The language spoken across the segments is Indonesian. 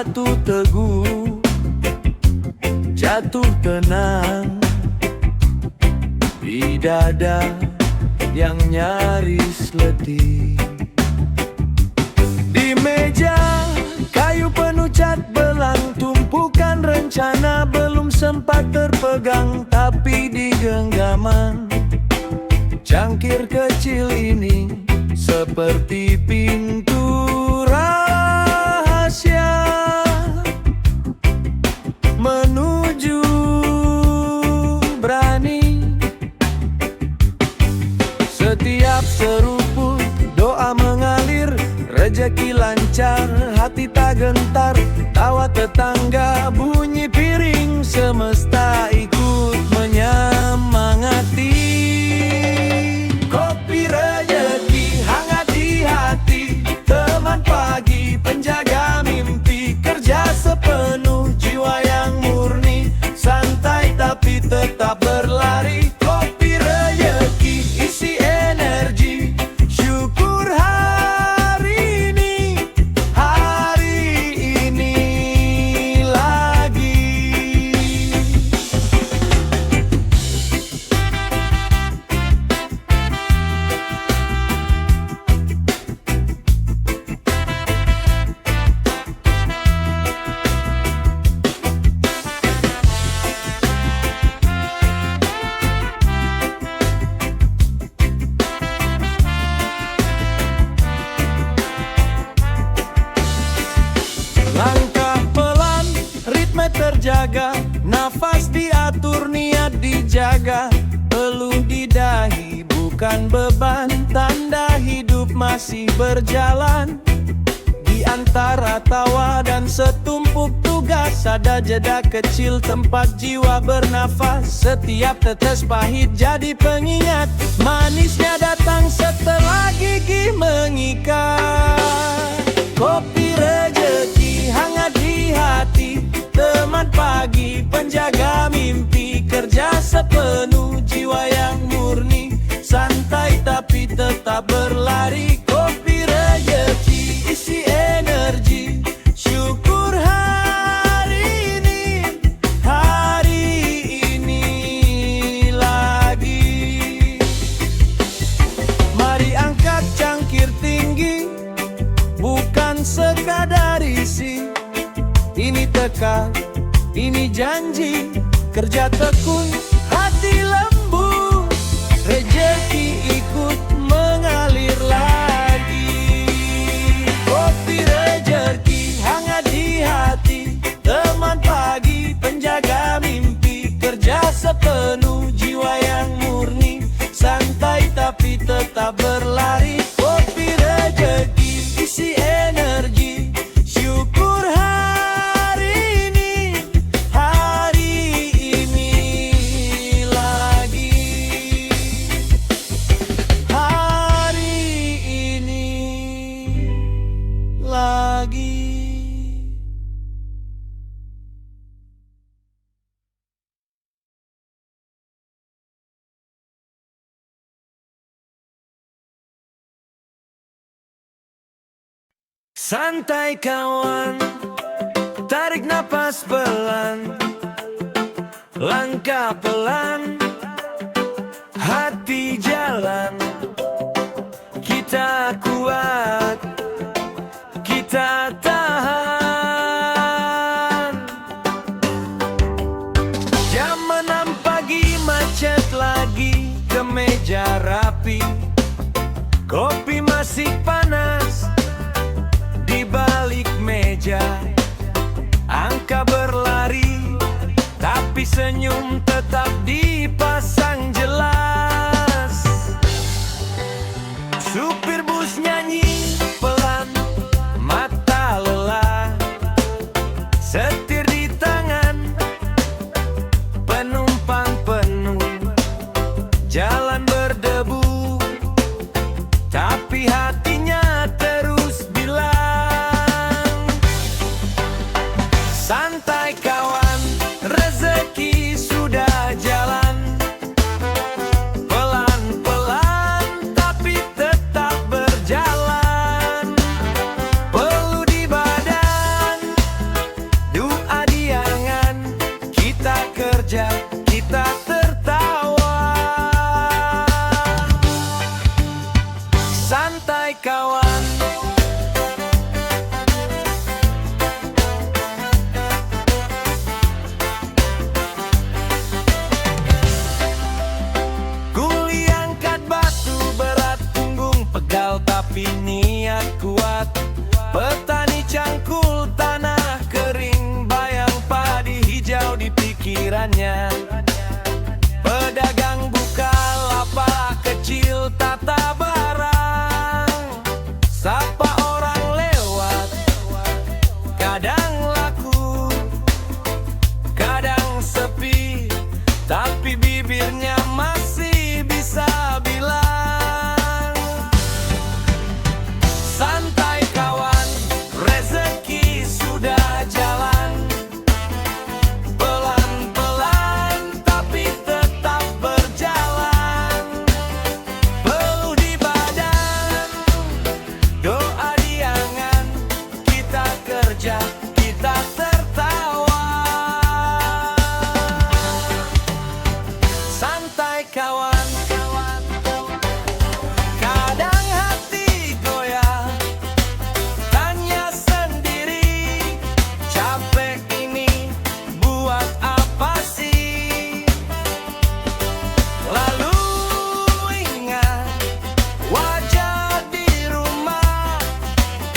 Jatuh teguh, jatuh tenang di dada yang nyaris letih. Di meja kayu penuh cat belang, tumpukan rencana belum sempat terpegang, tapi di genggaman cangkir kecil ini seperti pintu rahasia menuju berani. Setiap seruput doa mengalir, rezeki lancar, hati tak gentar. Tawa tetangga, bunyi piring, semesta ikut menyemangati. Kopi rezeki hangat di hati, teman pagi penjaga mimpi, kerja sepenuh jiwa yang murni, santai tapi tetap berlari. Kopi rezeki isi energi, syukur hari ini lagi. Langkah pelan, ritme terjaga, nafas diatur, niat dijaga. Peluh di dahi bukan beban, tanda hidup masih berjalan. Di antara tawa dan setumpuk tugas, ada jeda kecil tempat jiwa bernafas. Setiap tetes pahit jadi pengingat, manisnya datang setelah gigi mengikat. Kopi rezeki hangat di hati, teman pagi penjaga mimpi, kerja sepenuh jiwa yang murni, santai tapi tetap berlari. Kopi rezeki isi energi, syukur hari ini lagi. Mari angkat cangkir tinggi, bukan sekadar isi. Ini tekad, ini janji, kerja tekun, hati lembut, rezeki ikut mengalir lagi. Kopi rezeki hangat di hati, teman pagi penjaga mimpi, kerja sepenuh jiwa yang murni, santai tapi tetap berlari. Kopi rezeki isi energi, syukur hari ini lagi. Hari ini lagi. Santai kawan, tarik napas pelan, langkah pelan, hati jalan. Kita kuat, kita tahan. Jam 6 pagi macet lagi, kemeja rapi, kopi masih panas di balik meja. Angka berlari, tapi senyum tetap dipasang jelas. Supir bus nyanyi pelan, mata lelah, setir di tangan, penumpang penuh, jalan berdebu, tapi hatinya terus bilang, santai kawan, rezeki sudah jalan. kawan. Kadang hati goyah, tanya sendiri, capek ini buat apa sih? Lalu ingat wajah di rumah,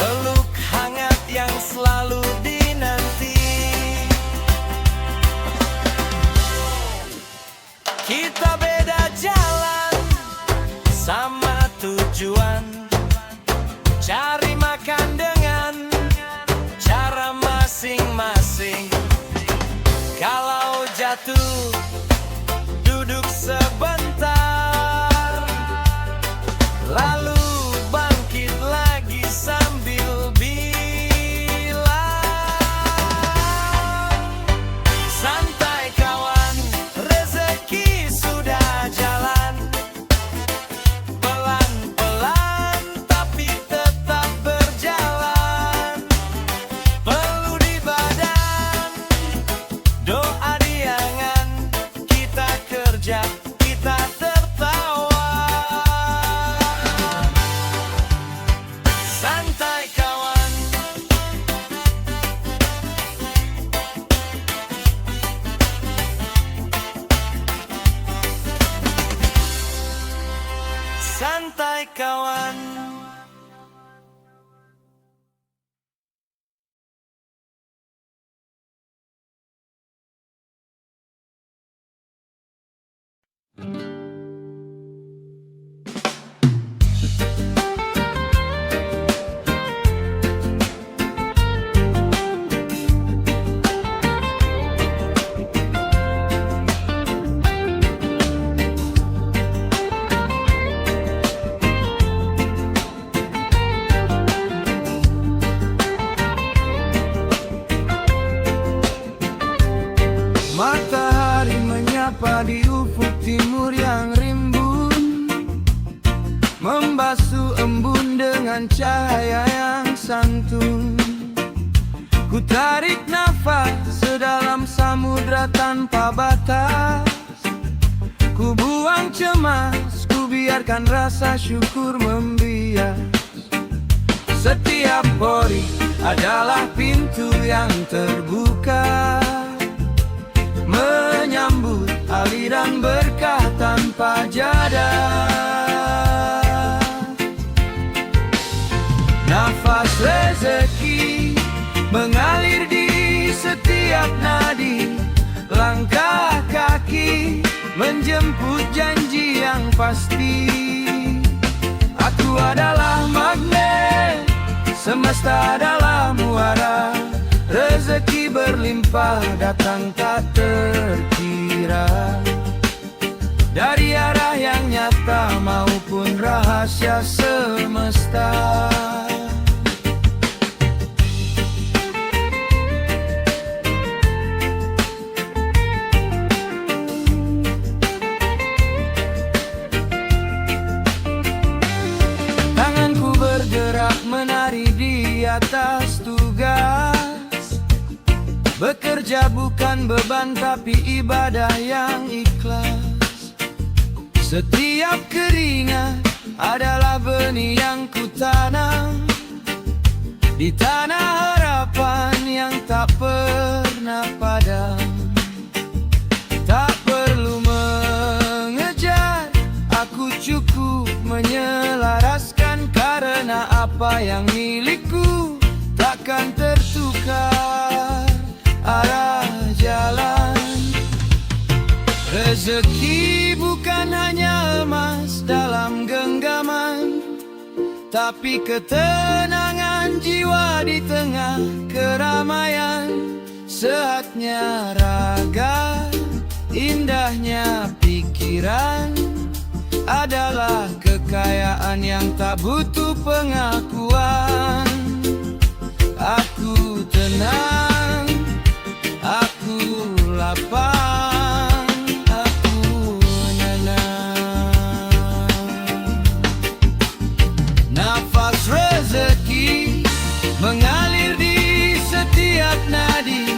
peluk hangat yang selalu dinanti. Kita beda jalan, sama tujuan, cari makan dengan cara masing-masing. Kalau jatuh, duduk sebentar, lalu bangkit lagi sambil bilang, santai kawan, rezeki sudah jalan. Pelan-pelan tapi tetap berjalan. Perlu di badan, doa di angan, kita kerja, kita tertawa. Santai kawan. Santai kawan. Matahari menyapa di ufuk timur yang rimbun, membasuh embun dengan cahaya yang santun. Ku tarik nafas sedalam samudra tanpa batas, ku buang cemas, ku biarkan rasa syukur membias. Setiap pori adalah pintu yang terbuka, menyambut aliran berkah tanpa jeda. Nafas rezeki mengalir di setiap nadi, langkah kaki menjemput janji yang pasti. Aku adalah magnet, semesta adalah muara, rezeki berlimpah datang tak terkira, dari arah yang nyata maupun rahasia semesta. Tanganku bergerak menari di atas tugas, bekerja bukan beban tapi ibadah yang ikhlas. Setiap keringat adalah benih yang kutanam di tanah harapan yang tak pernah padam. Tak perlu mengejar, aku cukup menyelaraskan, karena apa yang milikku takkan tertukar. Arah jalan rezeki bukan hanya emas dalam genggaman, tapi ketenangan jiwa di tengah keramaian. Sehatnya raga, indahnya pikiran adalah kekayaan yang tak butuh pengakuan. Aku tenang, aku lapang, aku nyenang. Nafas rezeki mengalir di setiap nadi,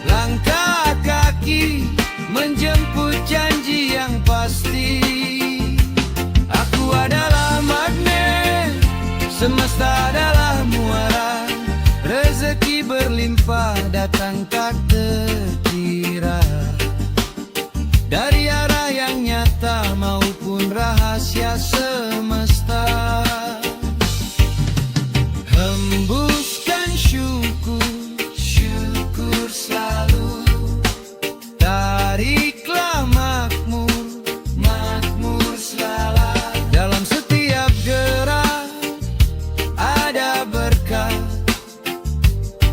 langkah kaki menjemput janji yang pasti. tak terkira, dari arah yang nyata maupun rahasia semesta. Hembuskan syukur, syukur selalu. Tariklah makmur, makmur selalu. Dalam setiap gerak ada berkah,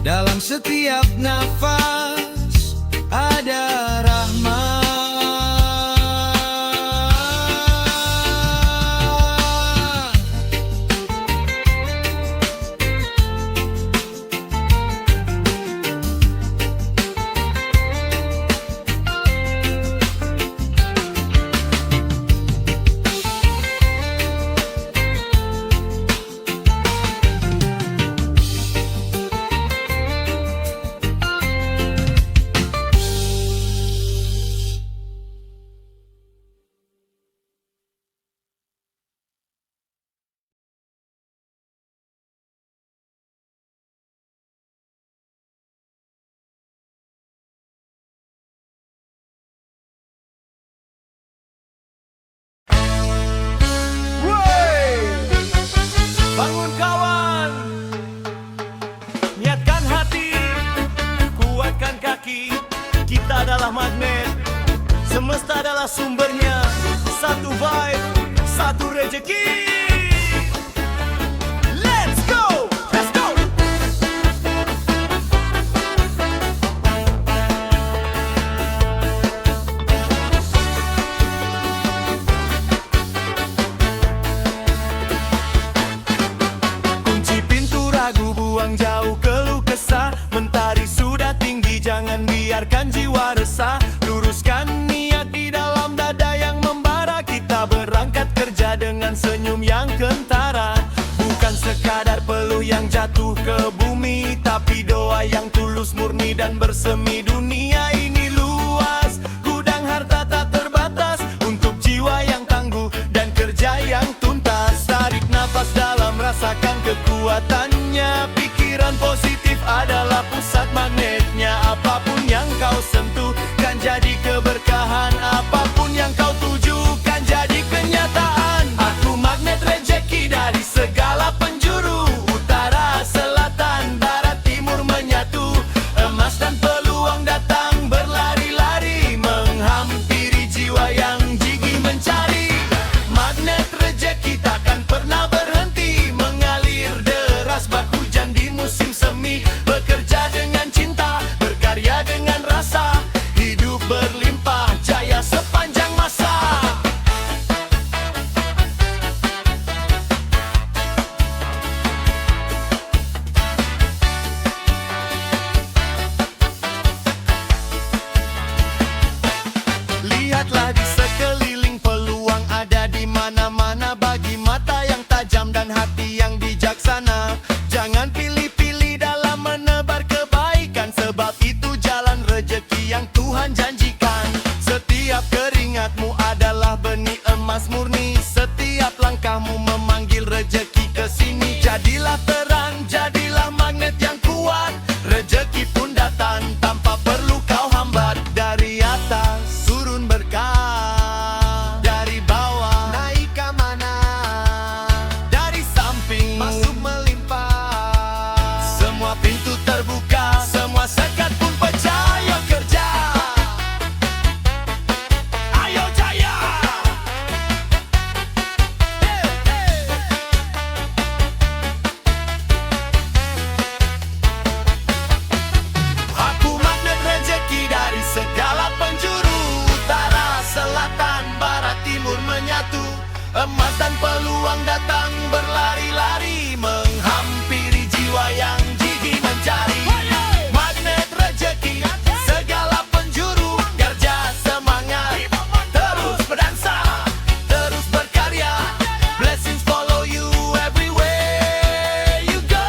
dalam setiap nafas ada rahmat. Bangun kawan, niatkan hati, kuatkan kaki. Kita adalah magnet, semesta adalah sumbernya. Satu vibe, satu rezeki. Let's go, let's go. Buang jauh keluh kesah, mentari sudah tinggi, jangan biarkan jiwa resah. Luruskan niat di dalam dada yang membara, kita berangkat kerja dengan senyum yang kentara. Bukan sekadar peluh yang jatuh ke bumi, tapi doa yang tulus, murni dan bersemi. Dunia ini luas, gudang harta tak terbatas, untuk jiwa yang tangguh dan kerja yang tuntas. Tarik nafas dalam, rasakan kekuatannya. Pikiran positif adalah pusat magnetnya. Apapun yang kau sentuh kan jadi keberkahan, apapun yang kau tuju kan jadi kenyataan. Aku magnet rezeki dari segala penjuru, utara, selatan, barat, timur menyatu. Emas dan peluang datang berlari-lari, menghampiri jiwa yang gigih mencari. Magnet rezeki takkan pernah berhenti, mengalir deras bak hujan di musim semi. Bekerja dengan cinta, berkarya dengan rasa, hidup berlimpah jaya sepanjang masa. Lihatlah di sekeliling, peluang ada di mana-mana, bagi mata yang tajam dan hati yang bijaksana. Jangan pilih-pilih dalam menebar kebaikan, sebab itu jalan rezeki yang Tuhan janjikan. Setiap keringatmu adalah benih emas murni, setiap langkahmu memanggil rezeki ke sini. Jadilah terang, jadilah magnet yang kuat, rezeki pun datang tanpa perlu kau hambat. Dari atas turun berkah, dari bawah naik ke mana, dari samping masuk melimpah. Semua pintu terbuka, semua sekat pun pecah. Ayo kerja, ayo jaya. Aku magnet rezeki dari segala penjuru, utara, selatan, barat, timur menyatu. Emas dan peluang datang berlari-lari, menghampiri jiwa yang gigih mencari. Magnet rezeki, segala penjuru, kerja semangat, terus berdansa, terus berkarya. Blessings follow you everywhere you go.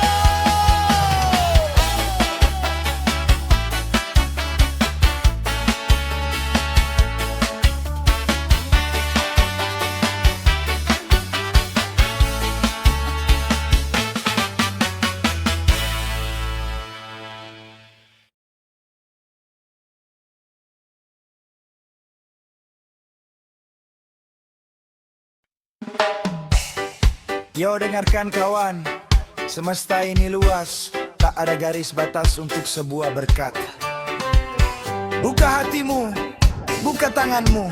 Yo dengarkan kawan, semesta ini luas, tak ada garis batas untuk sebuah berkat. Buka hatimu, buka tanganmu,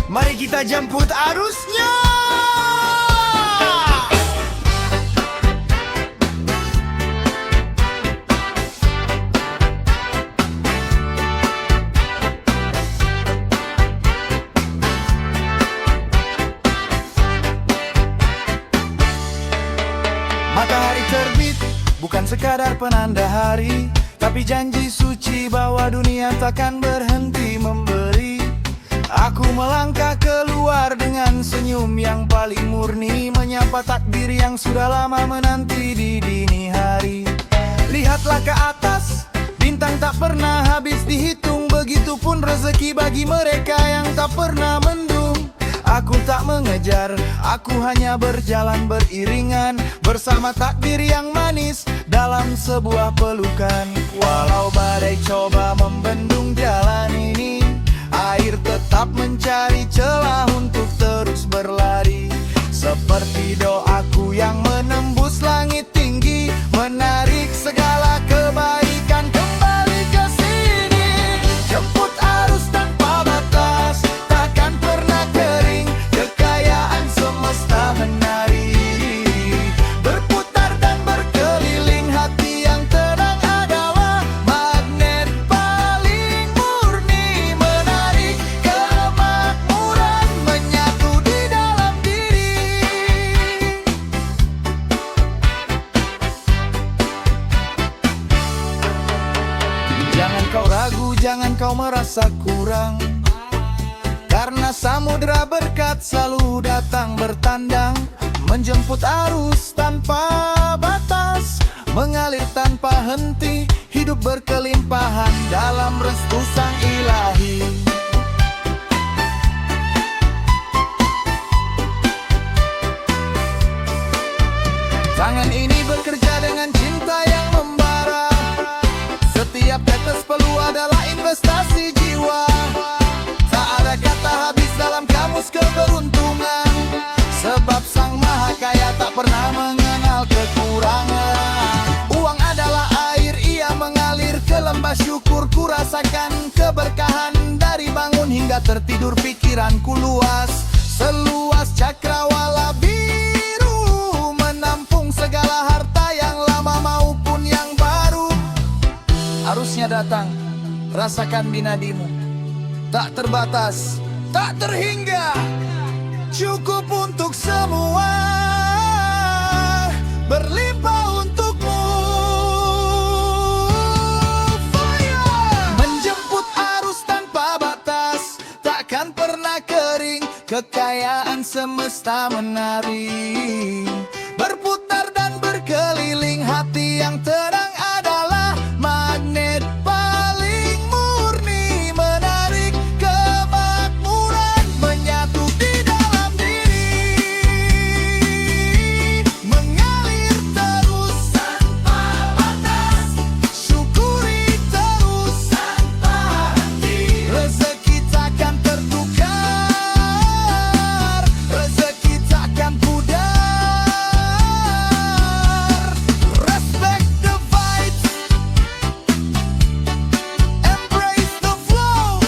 mari kita jemput arusnya. Matahari terbit bukan sekadar penanda hari, tapi janji suci bahwa dunia takkan berhenti memberi. Aku melangkah keluar dengan senyum yang paling murni, menyapa takdir yang sudah lama menanti di dini hari. Lihatlah ke atas, bintang tak pernah habis dihitung, begitupun rezeki bagi mereka yang tak pernah mendung. Aku tak mengejar, aku hanya berjalan beriringan bersama takdir yang manis dalam sebuah pelukan. Walau badai coba membendung jalan ini, air tetap mencari celah untuk terus berlari. Seperti doaku yang menembus langit tinggi, menarik segala kebaikan kembali ke sini. Jemput arus tanpa batas, takkan pernah kering, kekayaan semesta menari. Berputar dan berkeliling, hati yang tenang adalah magnet paling murni, menarik kemakmuran menyatu di dalam diri. Jangan kau ragu, jangan kau merasa kurang, karena samudra berkat selalu datang bertandang, menjemput arus tanpa batas, mengalir tanpa henti, hidup berkelimpahan dalam restu sang ilahi. Tangan ini bekerja dengan cinta yang membara, setiap tetes peluh adalah investasi jiwa. Tak ada kata habis dalam kamus keberuntungan, sebab sang maha kaya tak pernah mengenal kekurangan. Uang adalah air, ia mengalir ke lembah syukur. Ku rasakan keberkahan dari bangun hingga tertidur, pikiranku luas, seluas cakrawala biru, menampung segala harta yang lama maupun yang baru. Arusnya datang, rasakan binadimu, tak terbatas, tak terhingga, cukup untuk semua, berlimpah untukmu. Fire! Menjemput arus tanpa batas, takkan pernah kering, kekayaan semesta menari. Berputar dan berkeliling, hati yang tenang adalah magnet paling murni, menarik kemakmuran menyatu di dalam diri. Mengalir terus tanpa batas, syukuri terus tanpa henti. Rezeki takkan tertukar, rezeki takkan pudar. Respect the vibes, embrace the flow.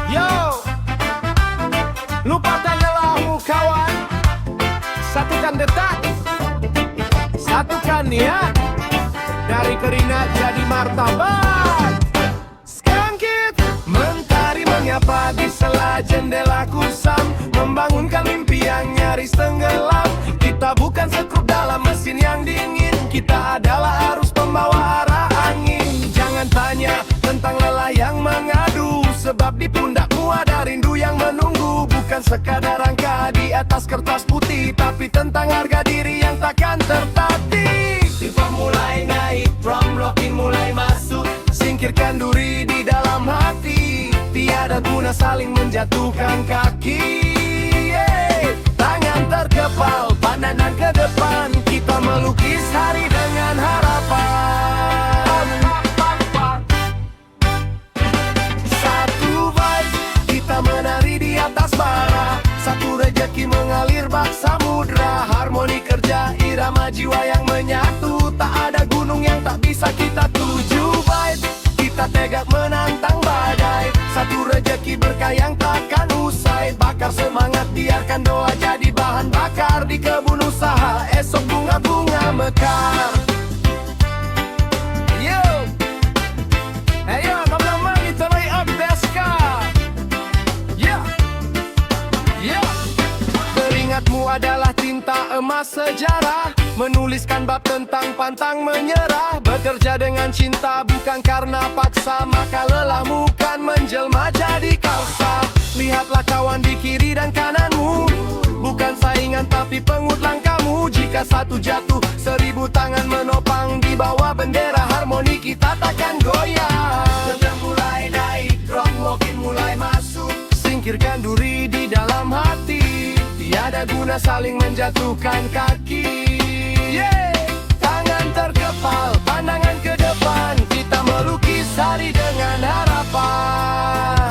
Yo, lupakan lelahmu kawan, satukan detak, satukan niat, dari keringat jadi martabat. Skangkit mentari menyapa di sela jendela kusam, membangunkan mimpi yang nyaris tenggelam. Kita bukan sekrup dalam mesin yang dingin, kita adalah arus pembawa arah angin. Jangan tanya tentang lelah yang mengadu, sebab di pundakmu ada rindu yang menunggu. Bukan sekadar angka di atas kertas putih, tapi tentang harga diri yang takkan tertatih. Tiba mulai naik, drum rocking mulai masuk, singkirkan duri di dalam hati. Tiada guna saling menjatuhkan kaki. Tangan terkepal, pandangan ke depan, kita melukis hari dengan harapan. Satu vibe, kita menari di atas bara. Satu rejeki mengalir bak samudra. Harmoni kerja, irama jiwa yang menyatu. Tak ada gunung yang tak bisa kita tuju. Vibe, kita tegak menantang badai. Satu rejeki berkah yang takkan usai. Bakar semangat, biarkan doa jadi bahan bakar. Di kebun usaha, esok bunga-bunga mekar. Yo, ayo teman-teman, kita lay up deska. Yeah, yeah. Keringatmu adalah tinta emas sejarah, menuliskan bab tentang pantang menyerah. Bekerja dengan cinta bukan karena paksa, maka lelahmu kan menjelma jadi kalsa. Lihatlah kawan di kiri dan kananmu, bukan saingan tapi pengut langkahmu. Jika satu jatuh, 1000 tangan menopang. Di bawah bendera harmoni kita takkan goyah. Sedang mulai naik, drum walking mulai masuk. Singkirkan duri di dalam hati, tiada guna saling menjatuhkan kaki. Tangan terkepal, pandangan ke depan, kita melukis hari dengan harapan.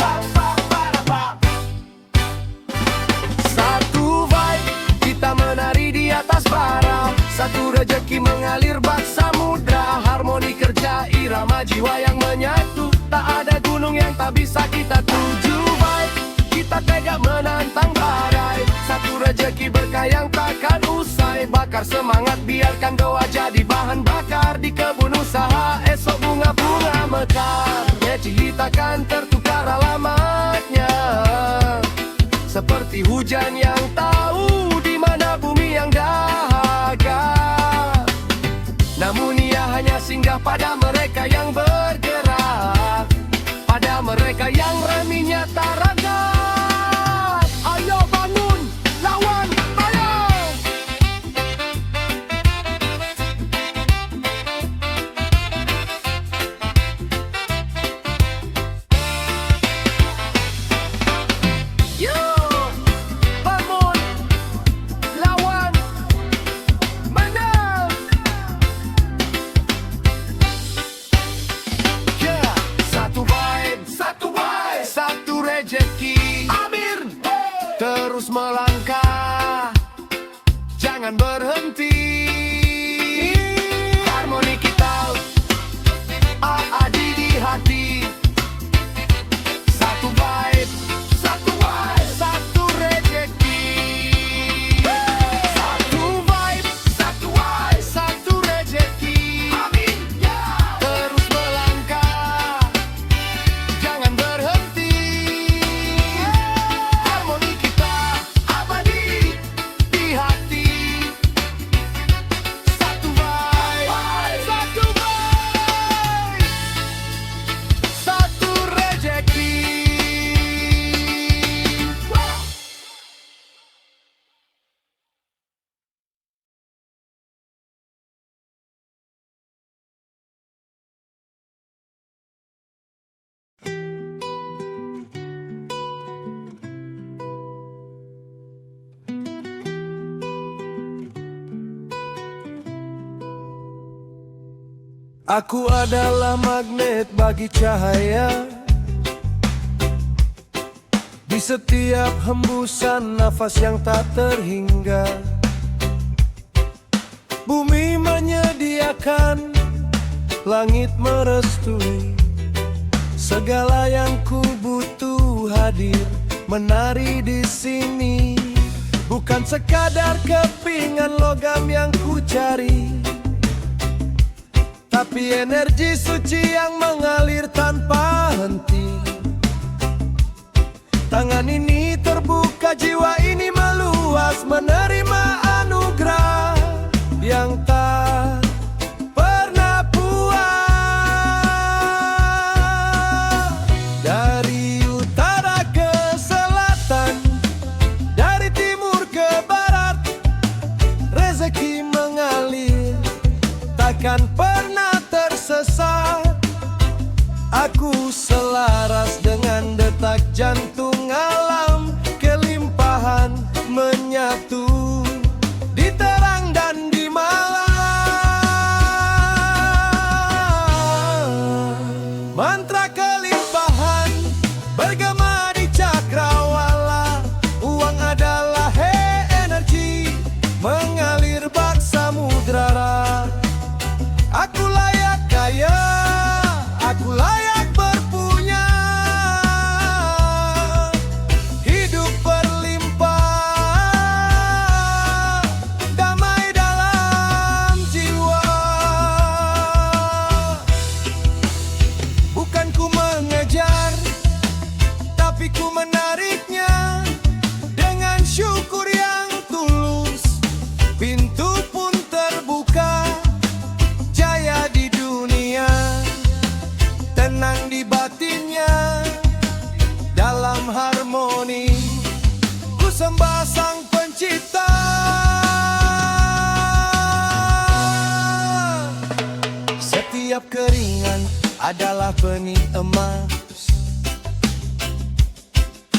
Satu vibe, kita menari di atas bara. Satu rejeki mengalir bak samudra. Harmoni kerja, irama jiwa yang menyatu. Tak ada gunung yang tak bisa kita tuju. Vibe, kita tegak menantang badai. Satu rejeki berkah yang takkan usai. Bakar semangat, biarkan doa jadi bahan bakar. Di kebun usaha, esok bunga-bunga mekar. Rejeki takkan tertukar alamatnya, seperti hujan yang tahu di mana bumi yang dahaga. Namun ia hanya singgah pada mereka yang bergerak, pada mereka yang reminya tak ragat. Ayo bangun, lawan, ayo! Yo, bangun, lawan, menang. Yeah, satu vibe, satu rejeki. Amir, terus melangkah, jangan berhenti. Harmoni kita ada di hati. Satu vibe, satu rejeki. Satu vibe, satu rejeki. Amin. Terus melangkah, jangan berhenti. Harmoni kita abadi di hati. Satu vibe, satu rejeki. Aku adalah magnet bagi cahaya. Di setiap hembusan nafas yang tak terhingga, bumi menyediakan, langit merestui. Segala yang ku butuh hadir, menari di sini. Bukan sekadar kepingan logam yang ku cari, tapi energi suci yang mengalir tanpa henti. Tangan ini terbuka, jiwa ini meluas, menerima anugerah yang tak pernah puas. Dari utara ke selatan, dari timur ke barat, rezeki mengalir, takkan pernah tersesat. Aku selaras dengan detak jantung alam, kelimpahan menyatu di terang dan di malam. Mantra kelimpahan bergema di cakrawala. Uang adalah energi mengalir bak samudra. Aku layak kaya, aku layak berpunya, hidup berlimpah, damai dalam jiwa. Bukan ku mengejar, tapi ku menariknya dengan syukur yang tulus. Pintu pun terbuka, jaya di dunia, tenang di batinnya, dalam harmoni ku sembah sang pencipta. Setiap keringan adalah benih emas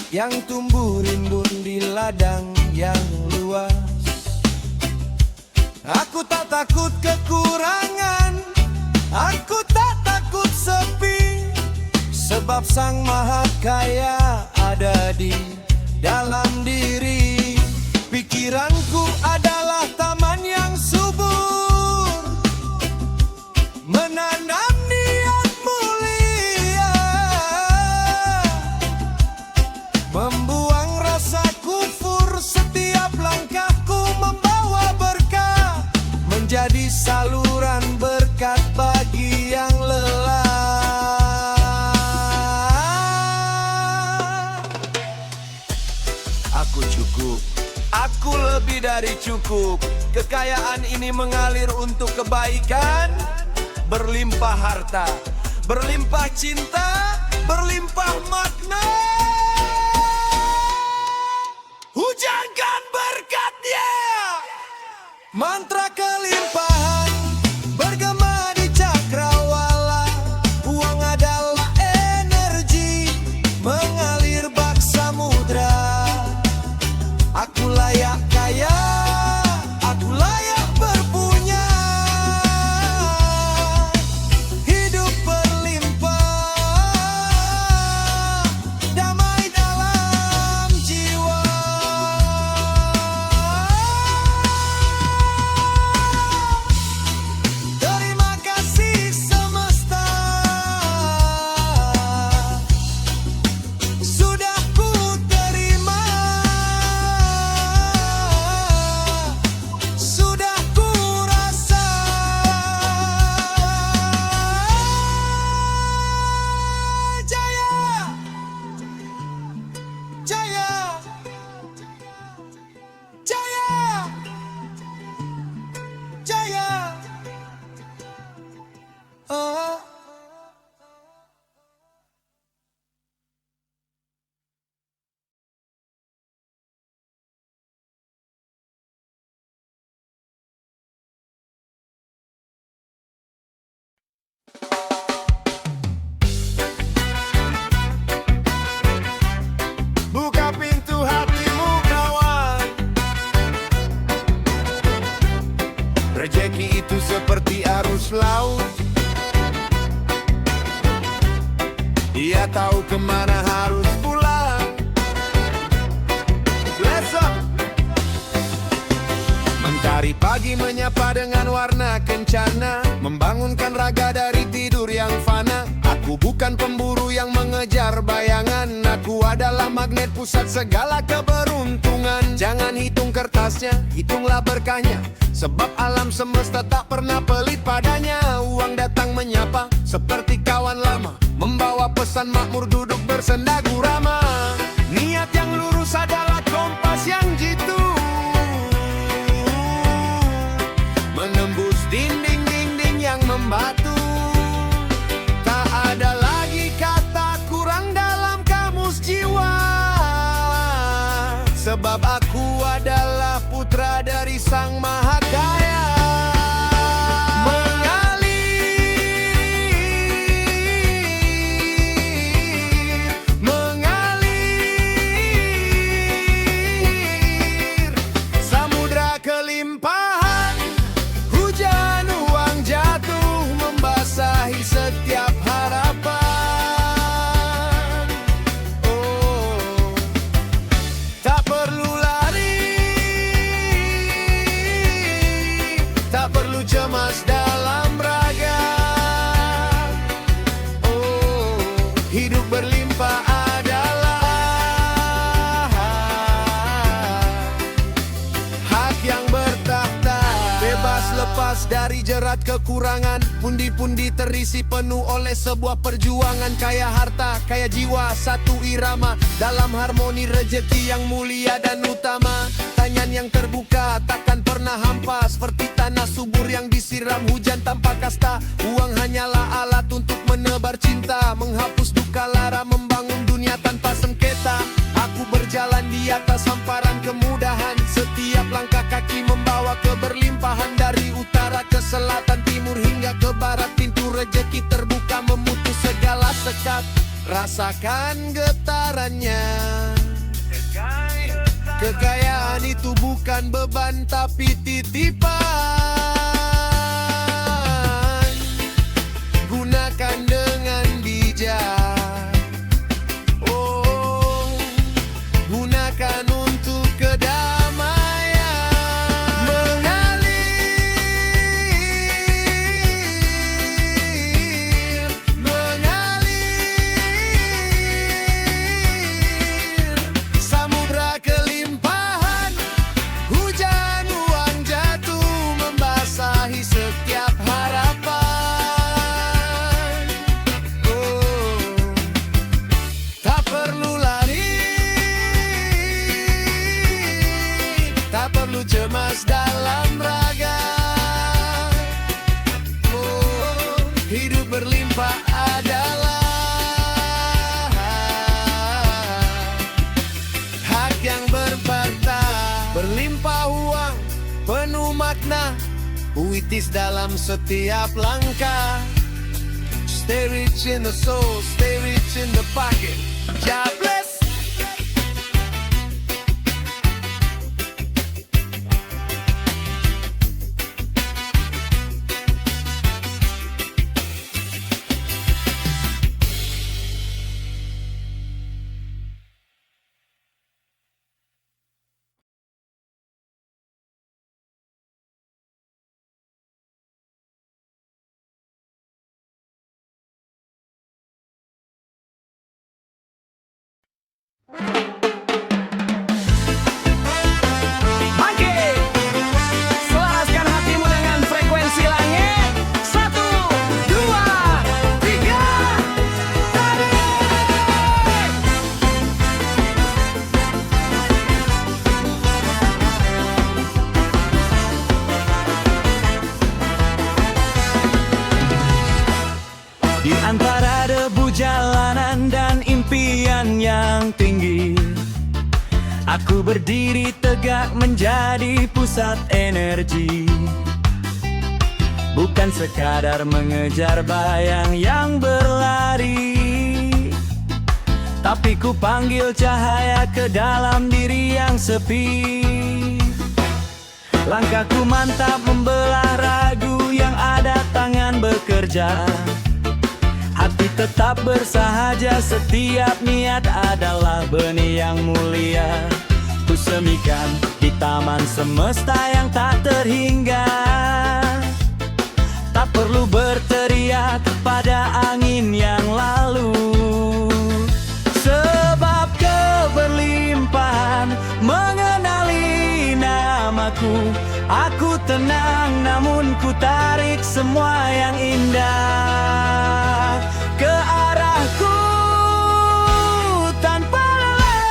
yang tumbuh rimbun di ladang yang luas. Aku tak takut kekurangan, aku tak takut sepi, sebab Sang Maha Kaya ada di dalam diri. Pikiranku adalah taman yang subur, menanam niat mulia, membuang rasa kufur. Setiap langkahku membawa berkah, menjadi saluran berkat bagi yang lelah. Aku cukup, aku lebih dari cukup. Kekayaan ini mengalir untuk kebaikan, berlimpah harta, berlimpah cinta, berlimpah makna. Hujankan berkatnya. Mantra kelimpahan bergema di cakrawala. Uang adalah energi mengalir bak samudra. Aku layak kaya, aku layak berpunya, hidup berlimpah, damai dalam jiwa. Terima kasih semesta, sudah ku terima, sudah ku rasa. Jaya, jaya, jaya, jaya. Oh. Buka pintu hatimu kawan, rejeki itu seperti arus laut, dia tahu kemana harus pulang. Let's go. Mentari pagi menyapa dengan warna kencana, membangunkan raga dari tidur yang fana. Aku bukan pemburu yang mengejar bayangan, aku adalah magnet pusat segala keberuntungan. Jangan hitung kertasnya, hitunglah berkahnya, sebab alam semesta tak pernah pelit padanya. Uang datang menyapa seperti kawan lama, membawa pesan makmur duduk bersenda gurama. Niat yang lurus adalah kompas yang jitu, menembus dinding-dinding yang membatu. Tak ada lagi kata kurang dalam kamus jiwa, sebab aku adalah putra dari Sang Maha Kaya. Mengalir, mengalir. hidup berlimpah adalah hak yang bertakhta. Bebas lepas dari jerat kekurangan, pundi-pundi terisi penuh oleh sebuah perjuangan. Kaya harta, kaya jiwa, satu irama dalam harmoni rejeki yang mulia dan utama. Tangan yang terbuka takkan pernah hampa, seperti tanah subur yang disiram hujan tanpa kasta. Uang hanyalah alat untuk menebar cinta, menghapus duka lara, membangun dunia tanpa sengketa. Aku berjalan di atas hamparan kemudahan, setiap langkah kaki membawa keberlimpahan. Dari utara ke selatan, timur hingga ke barat, pintu rejeki terbuka memutus segala sekat. Rasakan getarannya. Kekayaan itu bukan beban tapi titipan. Gunakan dengan bijak. Oh, gunakan untuk kedamaian. Mengalir samudra kelimpahan, hujan uang jatuh membasahi setiap harapan. Oh, tak perlu lari, tak perlu cemas dalam raga. Oh, hidup berlimpah adalah hak yang berparta. Berlimpah uang, penuh makna, puitis dalam setiap langkah. Stay rich in the soul, stay rich in the pocket. God bless. Bangkit, selaraskan hatimu dengan frekuensi langit. 1, 2, 3, tarik. Di antara debu jalanan dan impian yang tinggi, aku berdiri tegak menjadi pusat energi. Bukan sekadar mengejar bayang yang berlari, tapi ku panggil cahaya ke dalam diri yang sepi. Langkahku mantap membelah ragu yang ada tangan bekerja. Hati tetap bersahaja, setiap niat adalah benih yang mulia. Ku semikan di taman semesta yang tak terhingga. Tak perlu berteriak pada angin yang lalu, sebab keberlimpahan mengenali namaku. Aku tenang namun ku tarik semua yang indah ke arahku tanpa lelah.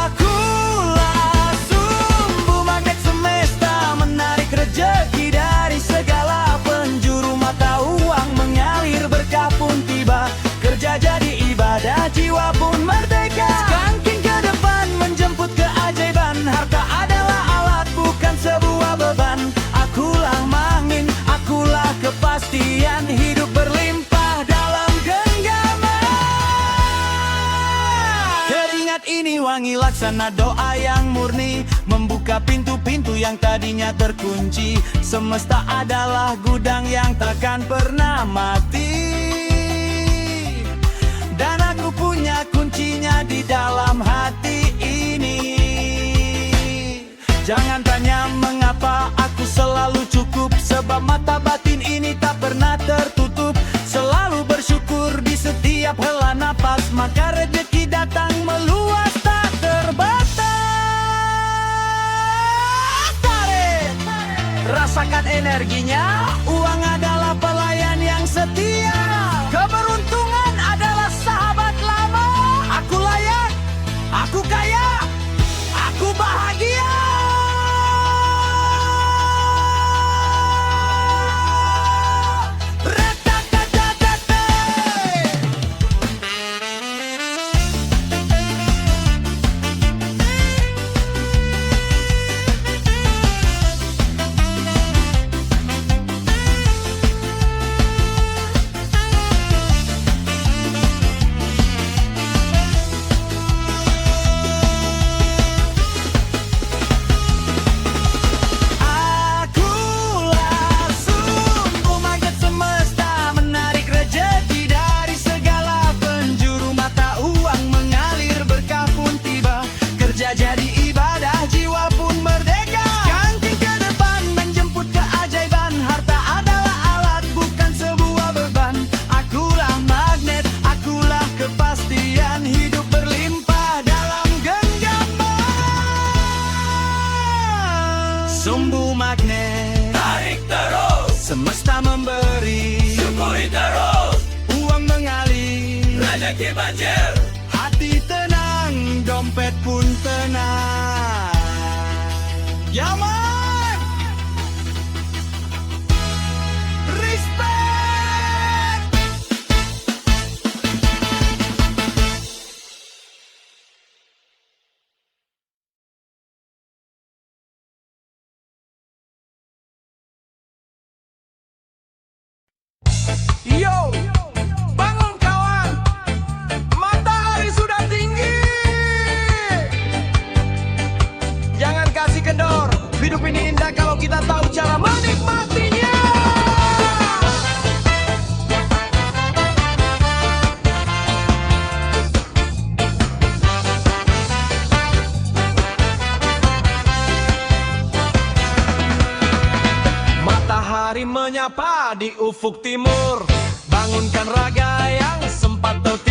Akulah sumbu magnet semesta, menarik rejeki dari segala penjuru. Mata uang mengalir, berkah pun tiba, kerja jadi ibadah, jiwa pun merdeka. Skanking ke depan menjemput keajaiban, harta adalah alat bukan sebuah beban. Akulah mangin, akulah kepastian, hidup berlimpah dalam genggaman. Keringat ini wangi laksana doa yang murni, membuka pintu-pintu yang tadinya terkunci. Semesta adalah gudang yang takkan pernah mati, dan aku punya kuncinya di dalam hati ini. Jangan tanya mengapa aku selalu cukup, sebab mata batin ini tak pernah tertutup. energinya. Uang adalah pelayan yang setia. Keberuntungan adalah sahabat lama. Aku layak, aku kaya, aku bahagia. Jadi ibadah, jiwa pun merdeka. Kaki ke depan menjemput keajaiban. Harta adalah alat, bukan sebuah beban. Akulah magnet, akulah kepastian. Hidup berlimpah dalam genggaman. Sumbu magnet, Tarik terus, semesta memberi. syukuri terus, Uang mengalir, rezeki banjir. hati tenang, dompet pun tenang. Yaman, respect. Yo, bangun kawan, matahari sudah tinggi. Jangan kasih kendor, hidup ini indah kalau kita tahu cara menikmatinya. Matahari menyapa di ufuk timur, bangunkan raga yang sempat tertidur.